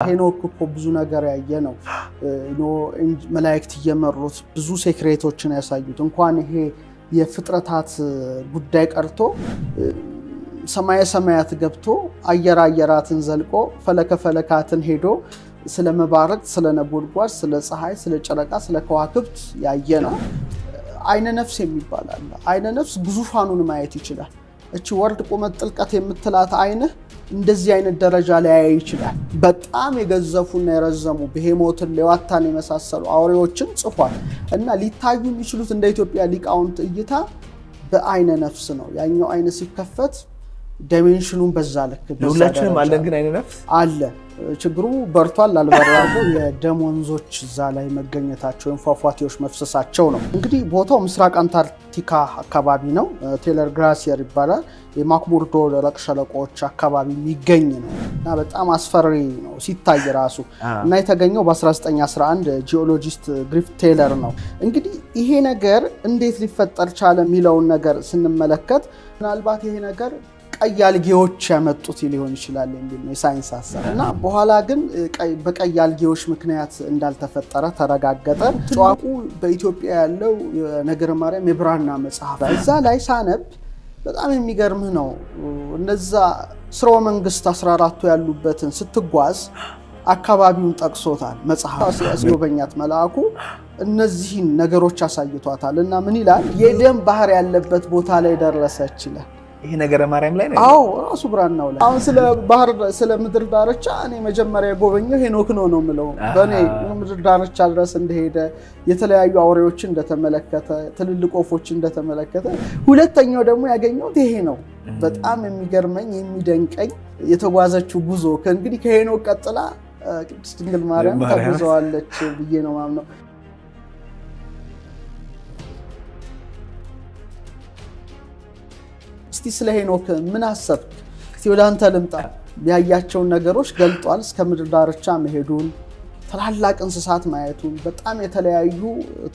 ሄኖክ እኮ ብዙ ነገር ያየ ነው መላእክት እየመሩት ብዙ ሴክሬቶችን ያሳዩት እንኳን ይሄ የፍጥረታት ጉዳይ ቀርቶ ሰማያት ገብቶ አየራትን ዘልቆ ፈለካትን ሄዶ ስለ መባረክ ስለ ነቦልጓስ ስለ ፀሐይ ስለ ጨረቃ ስለ ከዋክብት ያየ ነው አይነ ነፍስ የሚባላል አይነ ነፍስ ግዙፋኑን ማየት ይችላል እቺ ወርድ ቁመት ጥልቀት የምትላት አይነ እንደዚህ አይነት ደረጃ ላይ ያይ ይችላል በጣም የገዘፉና የረዘሙ በሄሞትን ለዋታን የመሳሰሉ አውሬዎችን ጽፏል እና ሊታዩ የሚችሉት እንደ ኢትዮጵያ ሊቃውንት እይታ በአይነ ነፍስ ነው ያኛው አይነ ሲከፈት ዳይሜንሽኑን በዛ ልክ ሁላችንም አለን ግን አይነ ነፍስ አለ ችግሩ በርቷል አልበራው የደም ወንዞች እዛ ላይ መገኘታቸው ፏፏቴዎች መፍሰሳቸው ነው እንግዲህ ቦታው ምስራቅ አንታርክቲካ አካባቢ ነው ቴለር ግላሲየር ይባላል የማክሙርዶ ደረቅ ሸለቆዎች አካባቢ የሚገኝ ነው እና በጣም አስፈሪ ነው ሲታይ ራሱ እና የተገኘው በ1911 ጂኦሎጂስት ግሪፍ ቴለር ነው እንግዲህ ይሄ ነገር እንዴት ሊፈጠር ቻለ የሚለው ነገር ስንመለከት ምናልባት ይሄ ነገር ቀያልጌዎች ያመጡት ሊሆን ይችላል የሚል ነው ሳይንስ ሐሳብ እና በኋላ ግን በቀያልጌዎች ምክንያት እንዳልተፈጠረ ተረጋገጠ ጫቁ በኢትዮጵያ ያለው ነገረ ማርያም የብራና መጽሐፍ እዛ ላይ ሳነብ በጣም የሚገርም ነው እነዛ ስርወ መንግስት 14ቱ ያሉበትን ስትጓዝ አካባቢውን ጠቅሶታል መጽሐፍ ሲያስጎበኛት መልአኩ እነዚህን ነገሮች አሳይቷታል እና ምን ይላል የደም ባህር ያለበት ቦታ ላይ ደረሰች ይላል ይሄ ነገረ ማርያም ላይ ነው አዎ ራሱ ብራናው ላይ አሁን ስለ ባህር ስለ ምድር ዳርቻ እኔ መጀመሪያ ጎበኘው ሄኖክ ነው ምለው በኔ ምድር ዳርቻ ድረስ እንደሄደ የተለያዩ አውሬዎችን እንደተመለከተ ትልልቅ ወፎች እንደተመለከተ ሁለተኛው ደግሞ ያገኘው ይሄ ነው በጣም የሚገርመኝ የሚደንቀኝ የተጓዘችው ጉዞ ከእንግዲህ ከሄኖክ ቀጥላ ቅድስት ድንግል ማርያም ተጉዘዋለች ብዬ ነው ማምነው እስቲ ስለ ሄኖክ ምን አሰብክ እስቲ ወደ አንተ ልምጣ ያያቸው ነገሮች ገልጧል እስከ ምድር ዳርቻ መሄዱን ተላላቅ እንስሳት ማየቱን በጣም የተለያዩ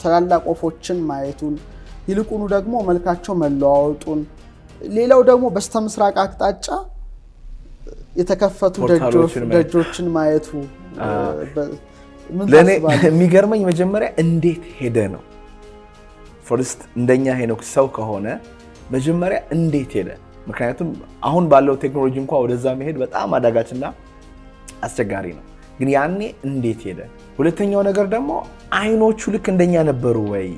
ተላላቅ ወፎችን ማየቱን ይልቁኑ ደግሞ መልካቸው መለዋወጡን ሌላው ደግሞ በስተምስራቅ አቅጣጫ የተከፈቱ ደጆችን ማየቱ ለኔ የሚገርመኝ መጀመሪያ እንዴት ሄደ ነው ፈርስት እንደኛ ሄኖክ ሰው ከሆነ መጀመሪያ እንዴት ሄደ ምክንያቱም አሁን ባለው ቴክኖሎጂ እንኳን ወደዛ መሄድ በጣም አዳጋችና አስቸጋሪ ነው ግን ያኔ እንዴት ሄደ ሁለተኛው ነገር ደግሞ አይኖቹ ልክ እንደኛ ነበሩ ወይ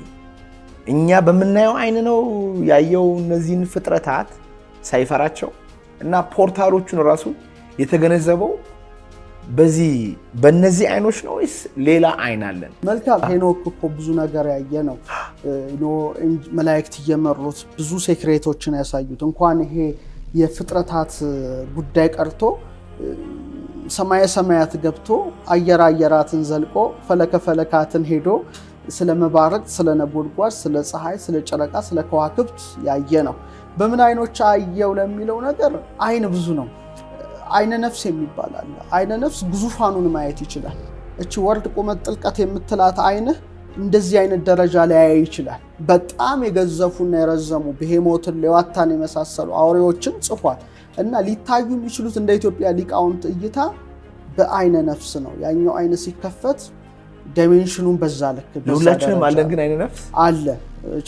እኛ በመናየው አይን ነው ያየው እነዚህን ፍጥረታት ሳይፈራቸው እና ፖርታሎቹን ራሱ የተገነዘበው በእነዚህ አይኖች ነው ወይስ ሌላ አይን አለን መልካም ሄኖክ እኮ ብዙ ነገር ያየ ነው መላእክት እየመሩት ብዙ ሴክሬቶችን ያሳዩት እንኳን ይሄ የፍጥረታት ጉዳይ ቀርቶ ሰማያት ገብቶ አየራትን ዘልቆ ፈለካትን ሄዶ ስለ መባረክ ስለ ነቦልጓስ ስለ ፀሐይ ስለ ጨረቃ ስለ ከዋክብት ያየ ነው በምን አይኖች አየው ለሚለው ነገር አይን ብዙ ነው አይነ ነፍስ የሚባላል አይነ ነፍስ ግዙፋኑን ማየት ይችላል እቺ ወርድ ቁመት ጥልቀት የምትላት አይነ እንደዚህ አይነት ደረጃ ላይ ያይ ይችላል በጣም የገዘፉና የረዘሙ በሄሞትን ለዋታን የመሳሰሉ አውሬዎችን ጽፏል እና ሊታዩ የሚችሉት እንደ ኢትዮጵያ ሊቃውንት እይታ በአይነ ነፍስ ነው ያኛው አይነ ሲከፈት ዳይሜንሽኑን በዛ ልክ ሁላችንም አለን ግን አይነ ነፍስ አለ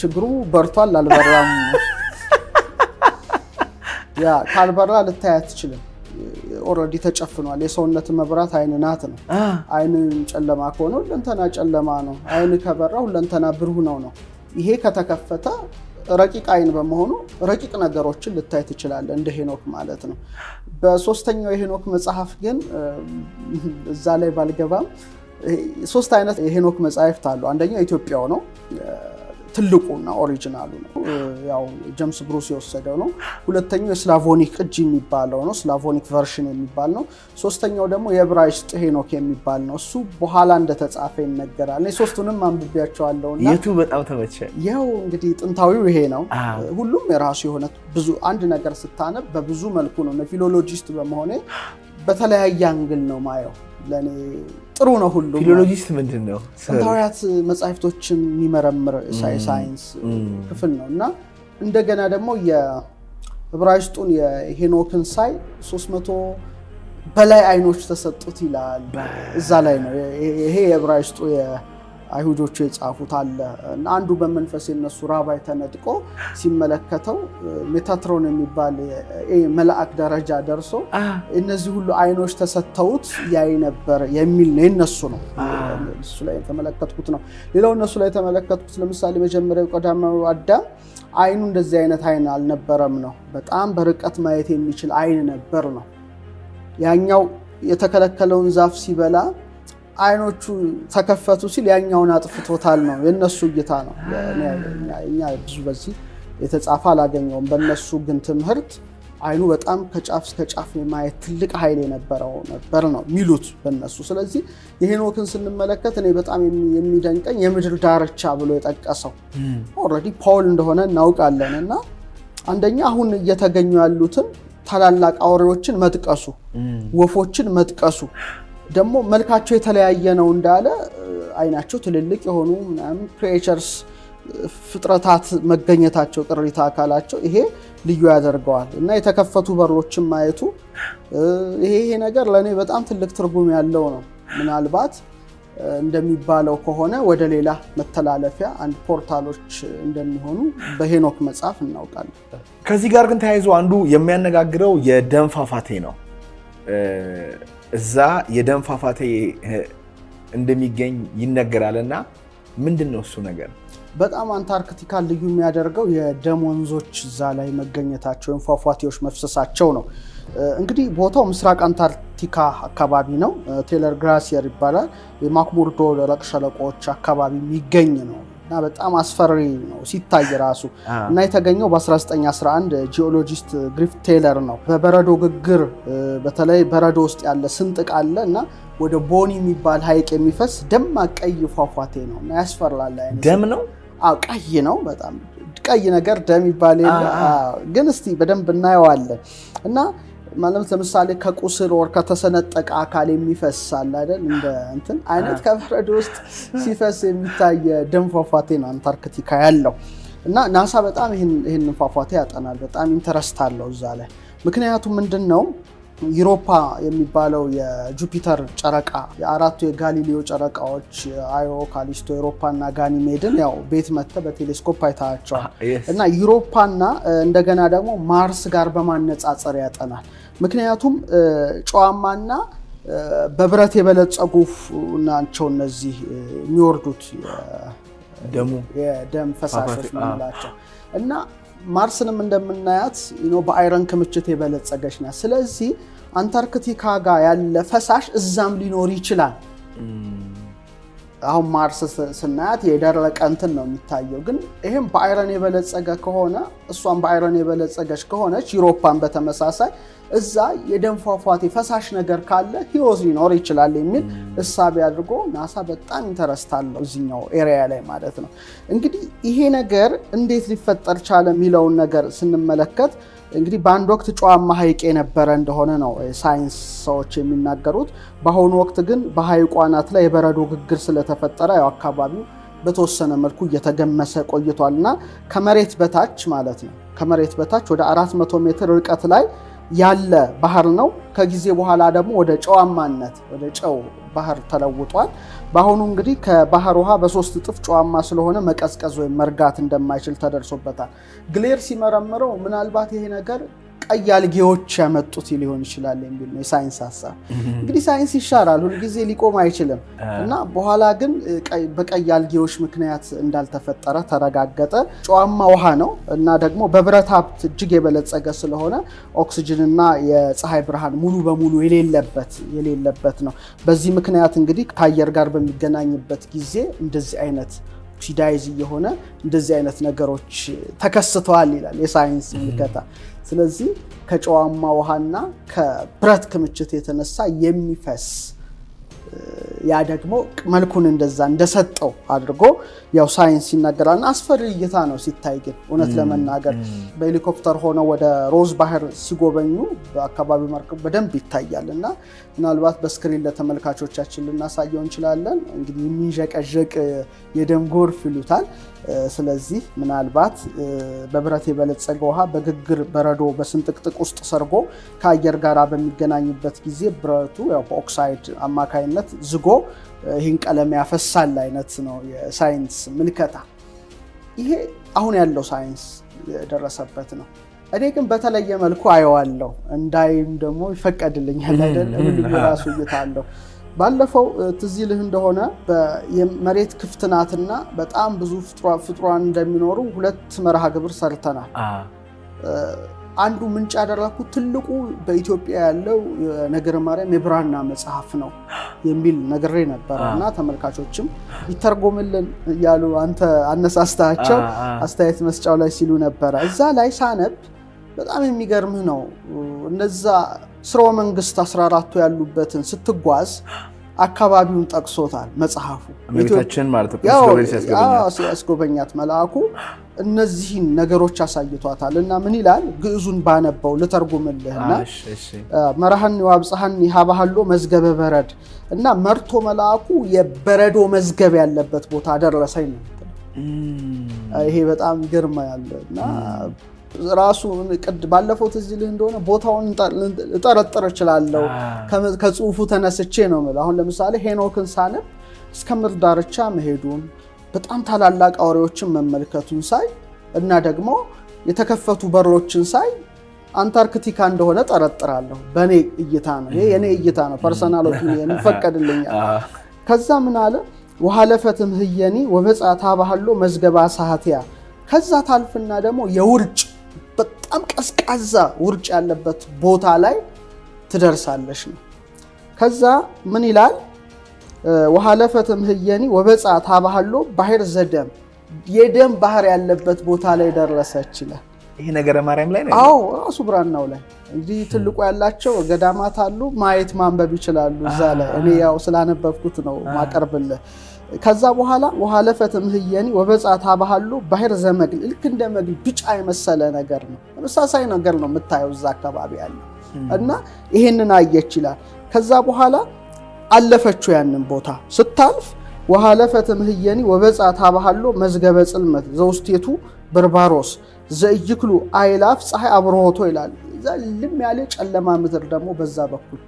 ችግሩ በርቷል አልበራም ያ ካልበራ ልታያት ይችላል ኦሬዲ ተጨፍኗል የሰውነት መብራት አይን ናት ነው አይን ጨለማ ከሆነ ሁለንተና ጨለማ ነው አይን ከበራ ሁለንተና ብሩህ ነው ይሄ ከተከፈተ ረቂቅ አይን በመሆኑ ረቂቅ ነገሮችን ልታይ ትችላል እንደ ሄኖክ ማለት ነው በሶስተኛው የሄኖክ መጽሐፍ ግን እዛ ላይ ባልገባም ሶስት አይነት የሄኖክ መጽሐፍት አሉ አንደኛው ኢትዮጵያው ነው ትልቁና ኦሪጂናሉ ነው ያው ጀምስ ብሩስ የወሰደው ነው ሁለተኛው ስላቮኒክ ቅጂ የሚባለው ነው ስላቮኒክ ቨርሽን የሚባል ነው ሶስተኛው ደግሞ የዕብራይስጥ ሄኖክ የሚባል ነው እሱ በኋላ እንደተጻፈ ይነገራል እኔ ሶስቱንም አንብቤያቸዋለሁና የቱ በጣም ተመቸ ያው እንግዲህ ጥንታዊው ይሄ ነው ሁሉም የራሱ የሆነ ብዙ አንድ ነገር ስታነብ በብዙ መልኩ ነው ፊሎሎጂስት በመሆኔ በተለያየ አንግል ነው ማየው ለኔ ጥሩ ነው ሁሉ ፊሎሎጂስት ምንድነው ጥንታዊያት መጻሕፍቶችን የሚመረምር ሳይንስ ክፍል ነውና እንደገና ደግሞ የዕብራይስጡን የሄኖክን ሳይ 300 በላይ አይኖች ተሰጡት ይላል እዛ ላይ ነው ይሄ የዕብራይስጡ አይሁዶቹ የጻፉት አለ እና አንዱ በመንፈስ የነሱ ራባይ ተነጥቆ ሲመለከተው ሜታትሮን የሚባል መልአክ ደረጃ ደርሶ እነዚህ ሁሉ አይኖች ተሰጥተውት ያይ ነበር የሚል ነው የነሱ ነው እሱ ላይ ተመለከትኩት ነው ሌላው እነሱ ላይ ተመለከትኩት ለምሳሌ መጀመሪያው ቀዳማው አዳም አይኑ እንደዚህ አይነት አይን አልነበረም ነው በጣም በርቀት ማየት የሚችል አይን ነበር ነው ያኛው የተከለከለውን ዛፍ ሲበላ አይኖቹ ተከፈቱ ሲል ያኛውን አጥፍቶታል ነው የነሱ እይታ ነው እኛ ብዙ በዚህ የተጻፈ አላገኘውም በእነሱ ግን ትምህርት አይኑ በጣም ከጫፍ እስከ ጫፍ የማየት ትልቅ ኃይል የነበረው ነበር ነው ሚሉት በእነሱ ስለዚህ የሄኖክን ስንመለከት እኔ በጣም የሚደንቀኝ የምድር ዳርቻ ብሎ የጠቀሰው ኦሬዲ ፓውል እንደሆነ እናውቃለንና አንደኛ አሁን እየተገኙ ያሉትን ታላላቅ አውሬዎችን መጥቀሱ ወፎችን መጥቀሱ ደግሞ መልካቸው የተለያየ ነው እንዳለ አይናቸው ትልልቅ የሆኑ ምናምን ክሬቸርስ ፍጥረታት መገኘታቸው ቅሪታ አካላቸው ይሄ ልዩ ያደርገዋል እና የተከፈቱ በሮችን ማየቱ ይሄ ነገር ለኔ በጣም ትልቅ ትርጉም ያለው ነው ምናልባት እንደሚባለው ከሆነ ወደ ሌላ መተላለፊያ አንድ ፖርታሎች እንደሚሆኑ በሄኖክ መጽሐፍ እናውቃለን ከዚህ ጋር ግን ተያይዞ አንዱ የሚያነጋግረው የደም ፏፏቴ ነው እዛ የደም ፏፏቴ እንደሚገኝ ይነገራልና ምንድነው እሱ ነገር በጣም አንታርክቲካ ልዩ የሚያደርገው የደም ወንዞች እዛ ላይ መገኘታቸው ፏፏቴዎች መፍሰሳቸው ነው እንግዲህ ቦታው ምስራቅ አንታርክቲካ አካባቢ ነው ቴለር ግላሲየር ይባላል የማክሙርዶ ደረቅ ሸለቆዎች አካባቢ የሚገኝ ነው እና በጣም አስፈሪ ነው ሲታይ ራሱ እና የተገኘው በ1911 ጂኦሎጂስት ግሪፍ ቴለር ነው በበረዶ ግግር በተለይ በረዶ ውስጥ ያለ ስንጥቅ አለ እና ወደ ቦኒ የሚባል ሐይቅ የሚፈስ ደማቅ ቀይ ፏፏቴ ነው እና ያስፈራል አይነት ደም ነው አው ቀይ ነው በጣም ቀይ ነገር ደም ይባላል ግን እስቲ በደንብ እናየዋለን እና ማለት ለምሳሌ ከቁስል ወር ከተሰነጠቀ አካል የሚፈሳል አይደል እንደ እንትን አይነት ከበረዶ ውስጥ ሲፈስ የሚታይ ደም ፏፏቴ ነው አንታርክቲካ ያለው እና ናሳ በጣም ይሄን ፏፏቴ ያጠናል በጣም ኢንተረስት አለው እዛ ላይ ምክንያቱም ምንድነው ዩሮፓ የሚባለው የጁፒተር ጨረቃ የአራቱ የጋሊሊዮ ጨረቃዎች አዮ ካሊስቶ ዩሮፓና ጋኒሜድን ያው ቤት መጥተ በቴሌስኮፕ አይታቸዋል እና ዩሮፓና እንደገና ደግሞ ማርስ ጋር በማነጻጸር ያጠናል ምክንያቱም ጨዋማና በብረት የበለጸጉ ናቸው እነዚህ የሚወርዱት የደም ፈሳሾች ምንላቸው እና ማርስንም እንደምናያት በአይረን ክምችት የበለጸገች ናት ስለዚህ አንታርክቲካ ጋር ያለ ፈሳሽ እዛም ሊኖር ይችላል አሁን ማርስ ስናያት የደረቀ እንትን ነው የሚታየው ግን ይሄም በአይረን የበለጸገ ከሆነ እሷም በአይረን የበለጸገች ከሆነች ዩሮፓን በተመሳሳይ እዛ የደም ፏፏቴ ፈሳሽ ነገር ካለ ህይወት ሊኖር ይችላል የሚል እሳቤ አድርጎ ናሳ በጣም ኢንተረስት አለው እዚህኛው ኤሪያ ላይ ማለት ነው እንግዲህ ይሄ ነገር እንዴት ሊፈጠር ቻለ የሚለውን ነገር ስንመለከት እንግዲህ በአንድ ወቅት ጨዋማ ሐይቅ የነበረ እንደሆነ ነው ሳይንስ ሰዎች የሚናገሩት በአሁኑ ወቅት ግን በሐይቁ አናት ላይ የበረዶ ግግር ስለተፈጠረ ያው አካባቢው በተወሰነ መልኩ እየተገመሰ ቆይቷልና ከመሬት በታች ማለት ነው ከመሬት በታች ወደ 400 ሜትር ርቀት ላይ ያለ ባህር ነው ከጊዜ በኋላ ደግሞ ወደ ጨዋማነት ወደ ጨው ባህር ተለውጧል ባሁኑ እንግዲህ ከባህር ውሃ በ3 እጥፍ ጨዋማ ስለሆነ መቀዝቀዝ ወይ መርጋት እንደማይችል ተደርሶበታል ግሌር ሲመረምረው ምናልባት ይሄ ነገር ቀይ አልጌዎች ያመጡት ሊሆን ይችላል የሚል ነው ሳይንስ ሐሳብ እንግዲህ ሳይንስ ይሻራል ሁሉ ጊዜ ሊቆም አይችልም እና በኋላ ግን በቀይ አልጌዎች ምክንያት እንዳልተፈጠረ ተረጋገጠ ጨዋማ ውሃ ነው እና ደግሞ በብረት ሀብት እጅግ የበለጸገ ስለሆነ ኦክሲጅንና የፀሐይ ብርሃን ሙሉ በሙሉ የሌለበት ነው በዚህ ምክንያት እንግዲህ ከአየር ጋር በሚገናኝበት ጊዜ እንደዚህ አይነት ኦክሲዳይዝ የሆነ እንደዚህ አይነት ነገሮች ተከስተዋል ይላል የሳይንስ ምልከታ ስለዚህ ከጨዋማ ውሃና ከብረት ክምችት የተነሳ የሚፈስ ያ ደግሞ መልኩን እንደዛ እንደሰጠው አድርጎ ያው ሳይንስ ይናገራልና አስፈሪ እይታ ነው ሲታይ ግን እውነት ለመናገር በሄሊኮፕተር ሆነው ወደ ሮዝ ባህር ሲጎበኙ በአካባቢው ማርክ በደንብ ይታያልና ምናልባት በስክሪን ለተመልካቾቻችን ልናሳየው እንችላለን እንግዲህ የሚጀቀጀቅ የደም ጎርፍ ይሉታል ስለዚህ ምናልባት በብረት የበለጸገ ውሃ በግግር በረዶ በስንጥቅጥቅ ውስጥ ሰርጎ ከአየር ጋር በሚገናኝበት ጊዜ ብረቱ ያው በኦክሳይድ አማካይነት ዝጎ ይህን ቀለም ያፈሳል አይነት ነው የሳይንስ ምልከታ ይሄ አሁን ያለው ሳይንስ የደረሰበት ነው እኔ ግን በተለየ መልኩ አየዋለሁ እንዳይም ደግሞ ይፈቀድልኛል አይደል ሁሉ ራሱ ይታለው ባለፈው ትዝይልህ እንደሆነ በመሬት ክፍትናትና በጣም ብዙ ፍጥሯን እንደሚኖሩ ሁለት መርሃ ግብር ሰርተናል አንዱ ምንጭ ያደረኩት ትልቁ በኢትዮጵያ ያለው ነገረ ማርያም የብራና መጽሐፍ ነው የሚል ነገሬ ነበርና ተመልካቾችም ይተርጎምልን ያሉ አንተ አነሳስታቸው አስተያየት መስጫው ላይ ሲሉ ነበር እዛ ላይ ሳነብ በጣም የሚገርምህ ነው እነዛ ስርወ መንግስት 14ቱ ያሉበትን ስትጓዝ አካባቢውን ጠቅሶታል መጽሐፉ አሜሪካችን ማለት ነው ፍሎሬንስ ያስጎበኛት መልአኩ እነዚህን ነገሮች አሳይቷታልና ምን ይላል ግዕዙን ባነበው ለተርጉምልህና መራህን ወአብጽሐን ይሃባህሎ መዝገበ በረድ እና መርቶ መልአኩ የበረዶ መዝገብ ያለበት ቦታ ደረሰኝ ነው ይሄ በጣም ግርማያልና ራሱ ቅድ ባለፈው ትዝይልህ እንደሆነ ቦታውን እጠረጥር እችላለሁ ከጽሁፉ ተነስቼ ነው ማለት አሁን ለምሳሌ ሄኖክን ሳነብ እስከ ምድር ዳርቻ መሄዱን በጣም ታላላቅ አውሬዎችን መመልከቱን ሳይ እና ደግሞ የተከፈቱ በሮችን ሳይ አንታርክቲካ እንደሆነ ጠረጥራለሁ በኔ እይታ ነው ይሄ የኔ እይታ ነው ፐርሰናል ኦፒኒየን ይፈቀድልኛል ከዛ ምን አለ ወሐለፈትም ህየኒ ወበጻታ ባህሎ መዝገባ ሳሃቲያ ከዛ ታልፍና ደግሞ የውርጭ በጣም ቀስቃዛ ውርጭ ያለበት ቦታ ላይ ትደርሳለሽ ነው ከዛ ምን ይላል ወሐለፈትም ህየኒ ወበጻታ ባህሎ ባህር ዘደም የደም ባህር ያለበት ቦታ ላይ ደረሰች ይላል ይሄ ነገረ ማርያም ላይ ነው አዎ ራሱ ብራናው ላይ እንግዲህ ትልቁ ያላቸው ገዳማት አሉ ማየት ማንበብ ይችላሉ እዛ ላይ እኔ ያው ስላነበብኩት ነው ማቀርብልህ ከዛ በኋላ ወሐለፈትም ህየኒ ወበጻታ ባህሉ ባህር ዘመግል ልክ እንደ መግል ቢጫ የመሰለ ነገር ነው ተመሳሳይ ነገር ነው የምታየው እዛ አካባቢ ያለ እና ይሄንን አየች ይላል ከዛ በኋላ አለፈችው ያንን ቦታ ስታልፍ ወሐለፈትም ህየኒ ወበጻታ ባህሉ መዝገበ ጽልመት ዘውስቴቱ በርባሮስ ዘይክሉ አይላፍ ፀሐይ አብሮሆቶ ይላል ዘልም ያለ ጨለማ ምድር ደግሞ በዛ በኩል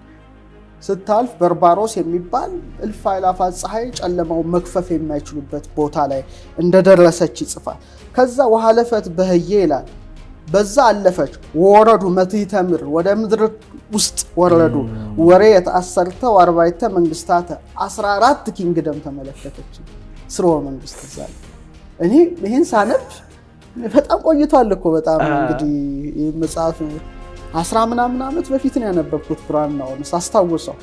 ስታልፍ በርባሮስ የሚባል እልፍ አይላፋት ፀሐይ ጨለማው መክፈፍ የማይችሉበት ቦታ ላይ እንደደረሰች ይጽፋል ከዛ ወሐለፈት በህየ ይላል በዛ አለፈች ወረዱ መትይተምር ወደ ምድር ውስጥ ወረዱ ወሬ የተአሰርተው 40 መንግስታት 14 ኪንግደም ተመለከተች ስርወ መንግስት ዛል እኔ ይሄን ሳነብ በጣም ቆይቷል እኮ በጣም እንግዲህ መጽሐፍ 10 ምናምን አመት በፊት ነው ያነበብኩት ብራን ነው ሳስታውሰው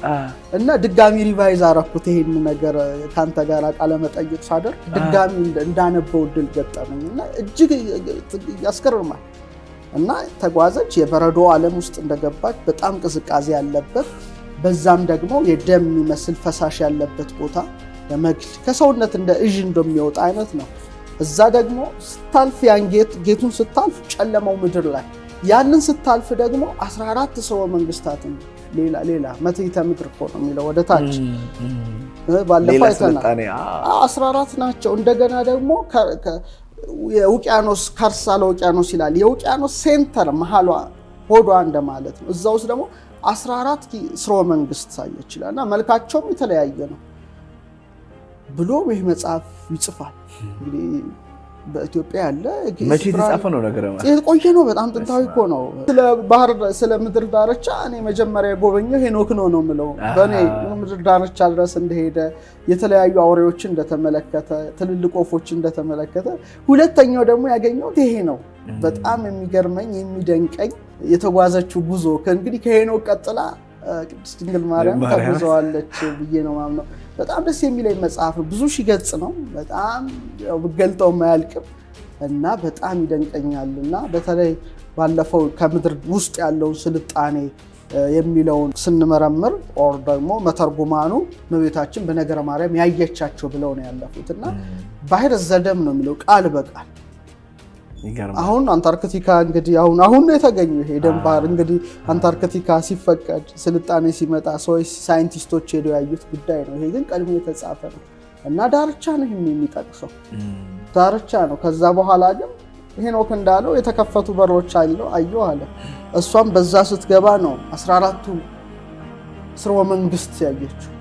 እና ድጋሚ ሪቫይዝ አረኩት ይሄን ነገር ካንተ ጋር ቃለ መጠይቅ ሳደር ድጋሚ እንዳነበው ድል ገጠመኝና እጅግ ያስከርማል እና ተጓዘች የበረዶ ዓለም ውስጥ እንደገባች በጣም ቅዝቃዜ ያለበት በዛም ደግሞ የደም የሚመስል ፈሳሽ ያለበት ቦታ ለመግል ከሰውነት እንደ እጅ እንደሚወጣ አይነት ነው እዛ ደግሞ ስታልፍ ያን ጌቱን ስታልፍ ጨለማው ምድር ላይ ያንን ስታልፍ ደግሞ 14 ሰው መንግስታትን ሌላ መትይተ ምድር ነው የሚለው ወደ ታች ባለፈው አይተናል 14 ናቸው እንደገና ደግሞ የውቅያኖስ ካርሳለ ውቅያኖስ ይላል የውቅያኖስ ሴንተር መሃሏ ሆዷ እንደማለት ነው እዛው ውስጥ ደግሞ 14 ስርወ መንግስት ሳይች ይላልና መልካቸው የተለያየ ነው ብሎ ይሄ መጽሐፍ ይጽፋል እንግዲህ በኢትዮጵያ ያለ መቼ ተጻፈ ነው ነገር ማለት የቆየ ነው በጣም ጥንታዊ እኮ ነው ስለ ባህር ስለ ምድር ዳርቻ እኔ መጀመሪያ ጎበኘው ሄኖክ ነው ምለው በኔ ምድር ዳርቻ ድረስ እንደሄደ የተለያዩ አውሬዎችን እንደተመለከተ ትልልቅ ወፎችን እንደተመለከተ ሁለተኛው ደግሞ ያገኘው ይሄ ነው በጣም የሚገርመኝ የሚደንቀኝ የተጓዘችው ጉዞ ከእንግዲህ ከሄኖክ ቀጥላ ቅድስት ድንግል ማርያም ተጉዘዋለች ብዬ ነው ማምነው በጣም ደስ የሚለኝ መጽሐፍ ብዙ ሺህ ገጽ ነው በጣም ያው በገልጠው ማያልቅም እና በጣም ይደንቀኛልና በተለይ ባለፈው ከምድር ውስጥ ያለው ስልጣኔ የሚለውን ስንመረምር ኦር ደግሞ መተርጉማኑ እመቤታችን በነገረ ማርያም ያየቻቸው ብለው ነው ያለፉትና ባህር ዘደም ነው የሚለው ቃል በቃል አሁን አንታርክቲካ እንግዲህ አሁን ነው የተገኘው ይሄ ደም ባህር እንግዲህ አንታርክቲካ ሲፈቀድ ስልጣኔ ሲመጣ ሰዎች ሳይንቲስቶች ሄደው ያዩት ጉዳይ ነው ይሄ ግን ቀድሞ የተጻፈ ነው እና ዳርቻ ነው የሚጠቅሰው ዳርቻ ነው ከዛ በኋላ ግን ሄኖክ እንዳለው የተከፈቱ በሮች አየው አለ እሷም በዛ ስትገባ ነው 14ቱ ስርወ መንግስት ያየችው